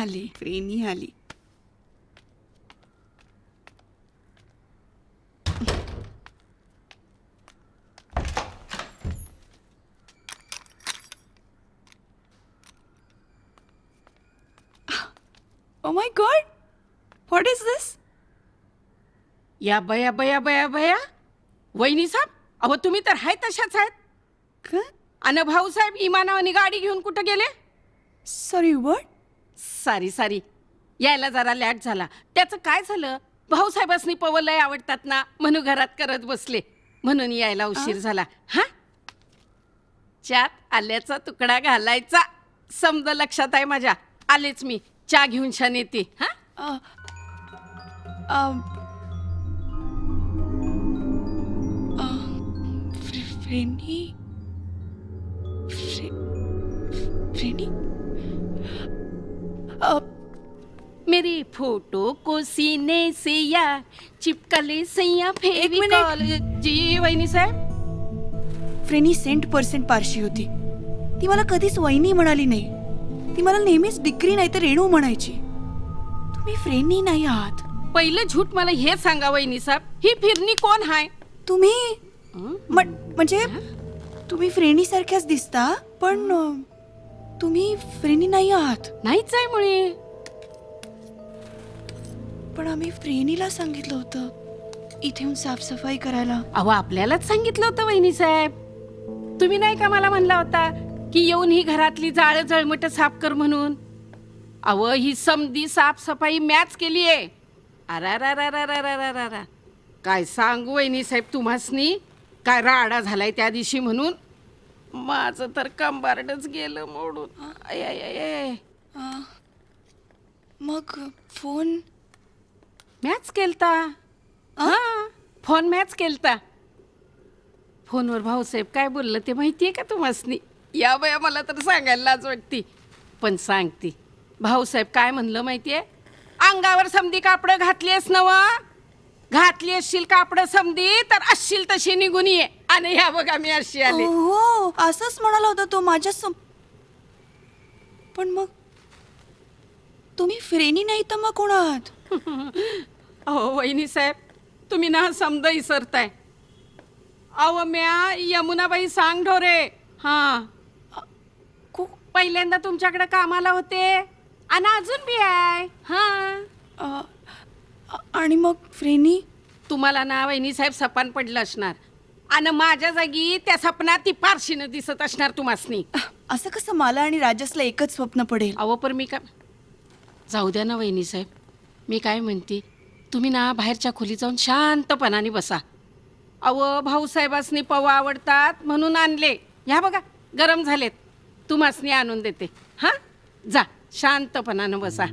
फ्रेनी आली. Oh my God! What is this? या बया बया बया बया वहिनी साहेब, अहो तुम्ही तर हाय तशाच आहेत. काय? अन भाऊसाहेब इमानावानी गाडी घेऊन कुठं गेले? Sorry, what? सारी यायला जरा लॅट झाला. त्याचं काय झालं, भाऊसाहेबांनी पवलय आवडतात ना, म्हणून घरात करत बसले, म्हणून यायला उशीर झाला. हा, चात आल्याचा तुकडा घालायचा समज लक्षात आहे माझ्या. आलेच मी, चहा घेऊन छान येते. हा, फ्रेनी. फ्रेनी. मेरी फोटो को सीने से यार चिपकले सैया फेविकॉल. जी वहिनी साहेब. फ्रेनी 100% पारशी होती. ती मला कधीच वहिनी म्हणाली नाही. ती मला नेहमीच डिग्री नाही तर रेणू म्हणायची. तुम्ही फ्रेनी नाही आहात. पहिलं झूट मला हे सांगा वहिनी साहेब, ही फिरणी कोण हाय? तुम्ही म्हणजे तुम्ही फ्रेनी सारख्याच दिसता, पण तुम्ही फ्रेनी नाही आहात. नाहीच आहे मुळे. पण आम्ही फ्रेनीला सांगितलं होतं इथे येऊन साफसफाई करायला. अहो आपल्यालाच सांगितलं होतं वहिनी साहेब. तुम्ही नाही का मला म्हणला होता की येऊन ही घरातली जाळ जळमट साफ कर म्हणून. अहो ही समधी साफसफाई मॅच केली आहे. अरा काय सांगू वहिनी साहेब तुम्हासनी, काय राडा झालाय त्या दिवशी म्हणून. माझं तर कंबारडच गेलं मोडून. I I I I. मग फोन मॅच केलता. हा, फोन मॅच केलता. फोनवर भाऊसाहेब काय बोललं ते माहितीये का तुम्हासनी? या बया मला तर सांगायला लाज वाटती, पण सांगते. भाऊसाहेब काय म्हणलं माहितीये? अंगावर समधी कापडं घातलीस नव, घातली असशील कापडं समधी तर असशील तशी निघून ये. आणि ह्या बघा मी अशी आले. हो असंच म्हणाला होता तो माझ्या पण मग तुम्ही फ्रेनी नाही तर मग कोण आहात? अहो वहिनी साहेब, तुम्ही ना समजा इसरताय. अहो म्या यमुनाबाई सांग ढोरे. हा, पहिल्यांदा तुमच्याकडे कामाला होते आणि अजून बी आहे. हा, आणि मग फ्रेनी तुम्हाला ना वहिनी साहेब सपान पडलं असणार आणि माझ्या जागी त्या सपनात ती पारशीनं दिसत असणार तुम्हासनी. असं कसं मला आणि राजसला एकच स्वप्न पडेल? अहो पण मी काय, जाऊ द्या ना वहिनी साहेब. मी काय म्हणते, तुम्ही ना बाहेरच्या खोलीत जाऊन शांतपणाने बसा. अहो भाऊसाहेबांनी पवा आवडतात म्हणून आणले. ह्या बघा गरम झालेत, तुम्हासनी आणून देते. हा, जा शांतपणानं बसा.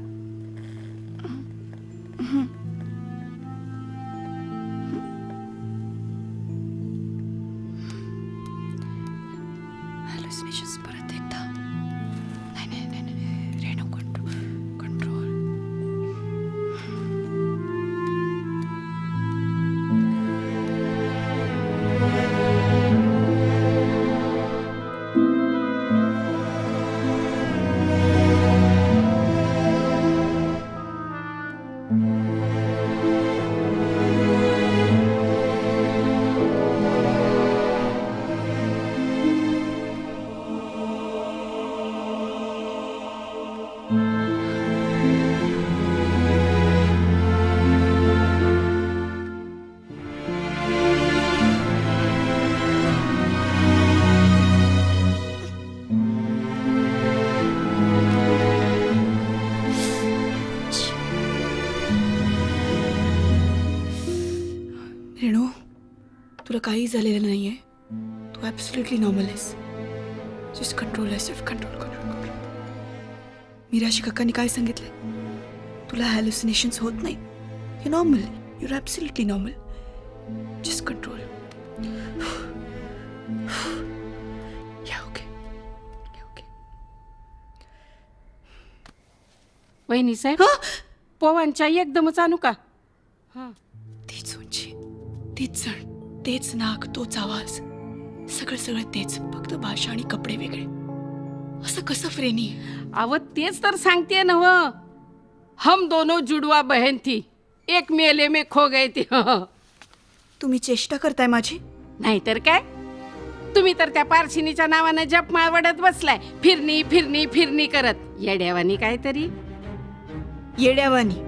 हॅल्युसिनेशन्स परत एकदा. नाही रेणू कंट्रोल. रेणू, तुला काही झालेलं नाहीये. तू ॲब्सोल्युटली नॉर्मल आहेस. Just control yourself. कंट्रोल. मीराशी काकांनी काय सांगितलंय? तुला हॅल्युसिनेशन्स होत नाही. You normal. Your absolutely normal. Just control. Okay. वहिनी साहेब, पवांच्या एकदमच आणू का? हा, तीच उंची, तीच जण, तेच नाक, तोच आवाज, सगळं तेच, फक्त भाषा आणि कपडे वेगळे. असं कसं फ्रेनी? अव तेच तर सांगते नव. हम दोनों जुड़वा बहन थी, एक मेले में खो गए थे. तुम्ही चेष्टा करताय माझी? नाहीतर काय, तुम्ही तर त्या पारशिनीच्या नावानं जप मावडत बसलाय, फिरणी फिरणी फिरणी करत. येड्यावानी काहीतरी. येड्यावानी.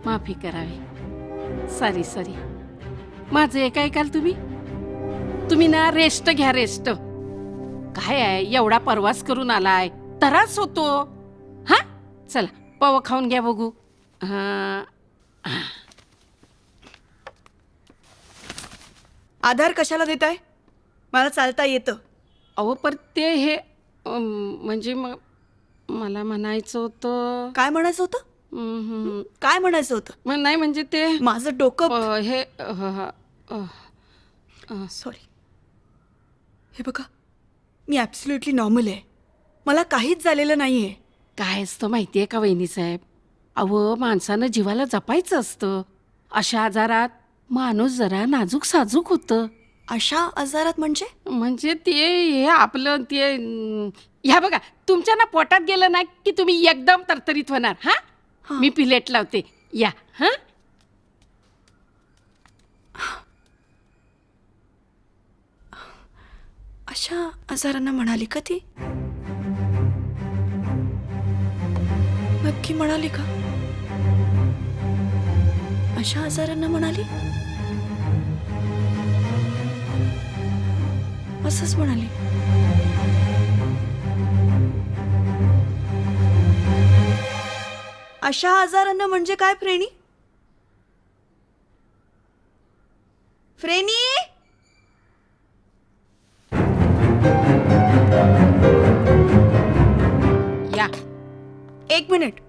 माफी करावी. Sorry sorry. माझं एक ऐकाल तुम्ही? तुम्ही ना रेस्ट घ्या, रेस्ट. काय आहे, एवढा प्रवास करून आलाय, त्रास होतो. हा, चला पव खाऊन घ्या बघू. आधार कशाला देताय? मला चालता येतं. अहो पर ते हे म्हणजे मला म्हणायचं होतं. काय म्हणायचं होतं? काय म्हणायचं होतं? नाही म्हणजे ते माझं डोकं. हे सॉरी. हे बघा, मी ॲब्सोल्युटली नॉर्मल आहे. मला काहीच झालेलं नाहीये. काय असतं माहिती आहे का वहिनी साहेब? अहो, माणसानं जीवाला जपायचं असतं. अशा आजारात माणूस जरा नाजूक साजूक होतं. अशा आजारात म्हणजे ते हे आपलं ते ह्या बघा, तुमच्या ना पोटात गेलं ना की तुम्ही एकदम तरतरीत होणार. हा, मी पिलेट लावते, या. हा, अशा आजारांना म्हणाली का ती? नक्की म्हणाली का? अशा आजारांना म्हणाली? असंच म्हणाली. अशा आजारांना म्हणजे काय फ्रेणी? फ्रेणी, या. एक मिनिट.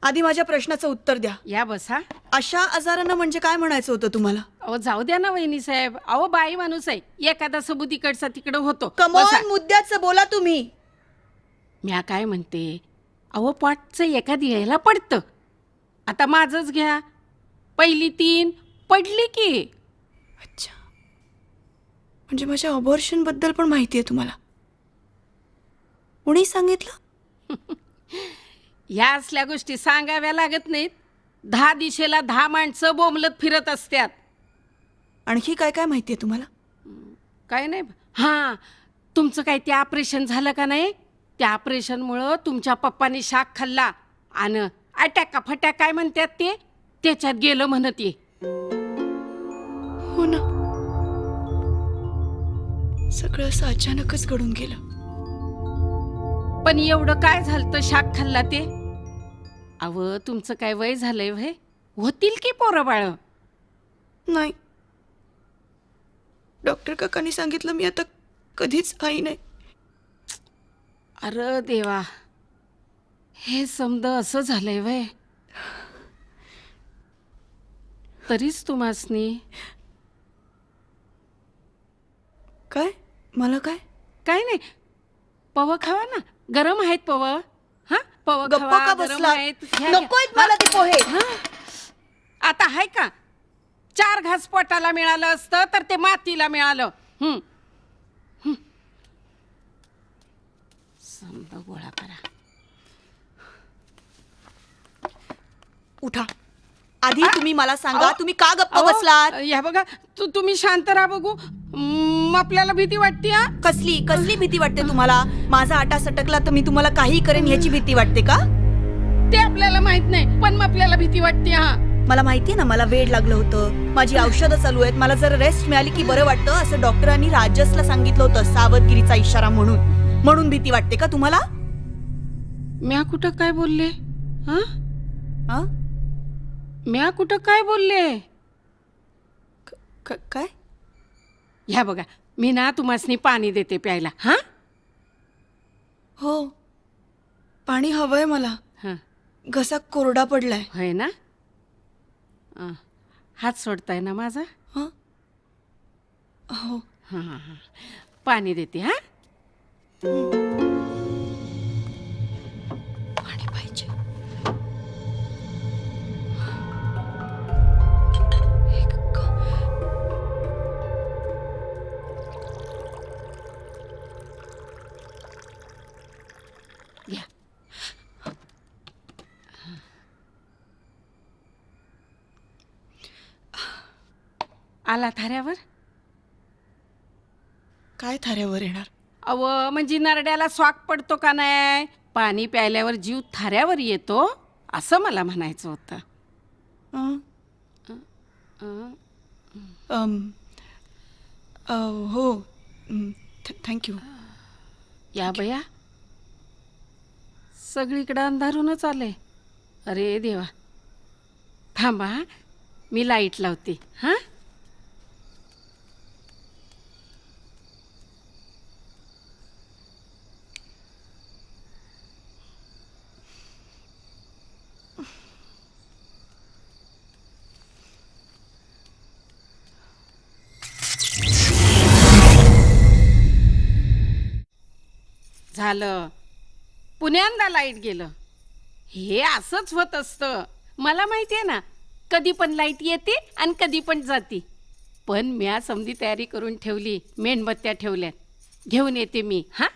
आधी माझ्या प्रश्नाचं उत्तर द्या. या बसा. अशा आजारांना म्हणजे काय म्हणायचं होतं तुम्हाला? अहो जाऊ द्या ना वहिनी साहेब. अहो बाई माणूस आहे, एखादा सबूत इकडचा तिकडं होतो. कमॉन, मुद्द्याचं बोला तुम्ही. म्या काय म्हणते, अहो पोटचं एखादी यायला पडतं. आता माझंच घ्या, पहिली 3 पडली की. अच्छा, म्हणजे माझ्या अबॉर्शन बद्दल पण माहिती आहे तुम्हाला? कोणी सांगितलं? ह्या असल्या गोष्टी सांगाव्या लागत नाहीत. 10 दिशेला 10 माणसं बोंबलत फिरत असतात. आणखी काय काय माहिती आहे तुम्हाला? काय नाही. हां, तुमचं काय ते ऑपरेशन झालं का नाही? त्या ऑपरेशनमुळं तुमच्या पप्पानी शाक खाल्ला आणि अटॅक का फटॅक काय म्हणतात ते, त्याच्यात गेलं म्हणत ये. हो ना, सगळं असं अचानकच घडून गेलं. पण एवढं काय झालं शाक खाल्ला ते? अव तुमचं काय वय झालंय व्हय? होतील की पोरं बाळ? नाही, डॉक्टर काकांनी सांगितलं मी आता कधीच आई नाही. अरे देवा, हे समद असं झालंय वय. तरीच तुम्हासनी काय? मला काय? काय नाही, पव खावा ना, गरम आहेत पव. हा, पव गप्प खावा, का गरम बसला? आहेत. घ्या, घ्या. नकोयत मला ते पोहे. हा? आता आहे का? 4 घास पोटाला मिळालं असतं तर ते मातीला मिळालं. समजा गोळा करा. उठा. आधी तुम्ही मला सांगा, अहो, तुम्ही का गप्प अहो, बसलात? या बघा, तुम्ही शांत राहा बघू. आपल्याला भीती वाटते. हा, कसली कसली भीती वाटते तुम्हाला? माझा आटा सटकला तर मी तुम्हाला काही करेन याची भीती वाटते का? ते आपल्याला माहित नाही, पण आपल्याला भीती वाटते. हा, मला माहितीये ना, मला वेळ लागलं होतं, माझी औषधं चालू आहेत, मला जर रेस्ट मिळाली की बरं वाटतं, असं डॉक्टरांनी राजसला सांगितलं होतं, सावधगिरीचा इशारा म्हणून भीती वाटते का तुम्हाला? म्या कुठं काय बोलले? हा, हा? म्या कुठं काय बोलले? काय? ह्या बघा, मी ना तुम्हासनी पाणी देते प्यायला. हा, हो, पाणी हवंय मला. हा, घसा कोरडा पडलाय. होय ना? हात सोडताय ना माझा? हा, हो. हां हां हां, पाणी देते. हा, पाणी पाहिजे. घ्या. आला थाऱ्यावर? काय थाऱ्यावर येणार? अव म्हणजे नरड्याला स्वाक पडतो का नाही? पाणी प्यायल्यावर जीव थाऱ्यावर येतो असं मला म्हणायचं होतं. अं? अं, अम, हो थँक्यू. या बया सगळीकडं अंधारूनच आलंय. अरे देवा, थांबा हा. मी लाईट लावते हां. झालं, पुण्यांदा लाईट गेलं. हे असंच होत असतं. मला माहिती आहे ना, कधी पण लाईट येते आणि कधी पण जाते. पण म्या समधी तयारी करून ठेवली, मेणबत्त्या ठेवल्यात, घेऊन येते मी हां.